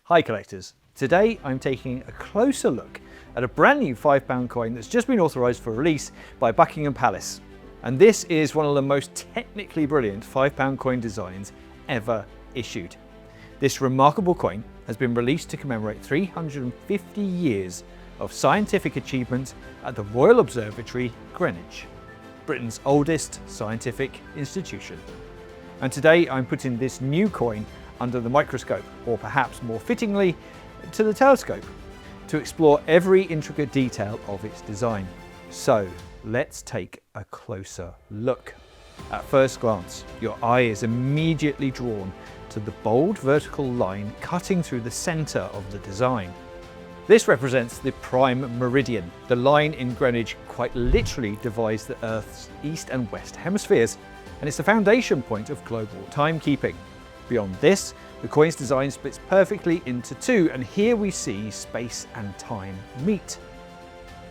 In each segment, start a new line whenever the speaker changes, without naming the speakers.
Hi collectors, today I'm taking a closer look at a brand new £5 coin that's just been authorised for release by Buckingham Palace. And this is one of the most technically brilliant £5 coin designs ever issued. This remarkable coin has been released to commemorate 350 years of scientific achievement at the Royal Observatory, Greenwich, Britain's oldest scientific institution. And today I'm putting this new coin under the microscope, or perhaps more fittingly, to the telescope, to explore every intricate detail of its design. So let's take a closer look. At first glance, your eye is immediately drawn to the bold vertical line cutting through the centre of the design. This represents the prime meridian. The line in Greenwich quite literally divides the Earth's east and west hemispheres, and it's the foundation point of global timekeeping. Beyond this, the coin's design splits perfectly into two, and here we see space and time meet.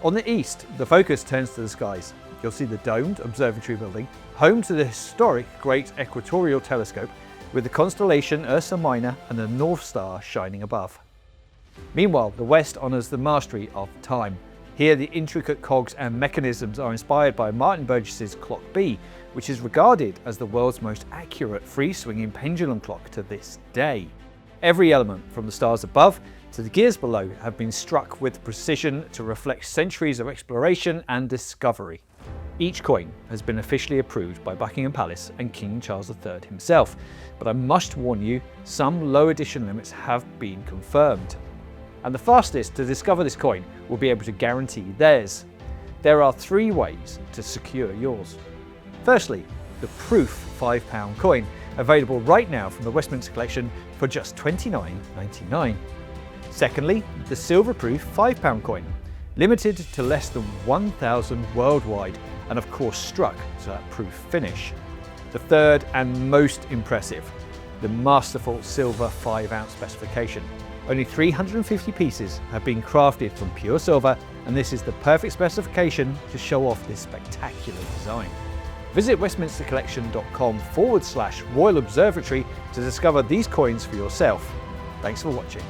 On the east, the focus turns to the skies. You'll see the domed observatory building, home to the historic Great Equatorial Telescope, with the constellation Ursa Minor and the North Star shining above. Meanwhile, the west honours the mastery of time. Here the intricate cogs and mechanisms are inspired by Martin Burgess's Clock B, which is regarded as the world's most accurate free-swinging pendulum clock to this day. Every element, from the stars above to the gears below, have been struck with precision to reflect centuries of exploration and discovery. Each coin has been officially approved by Buckingham Palace and King Charles III himself, but I must warn you, some low edition limits have been confirmed. And the fastest to discover this coin will be able to guarantee theirs. There are three ways to secure yours. Firstly, the proof £5 coin, available right now from the Westminster Collection for just £29.99. Secondly, the silver proof £5 coin, limited to less than 1,000 worldwide, and of course struck to that proof finish. The third and most impressive, the masterful silver 5-ounce specification. Only 350 pieces have been crafted from pure silver, and this is the perfect specification to show off this spectacular design. Visit westminstercollection.com/Royal Observatory to discover these coins for yourself. Thanks for watching.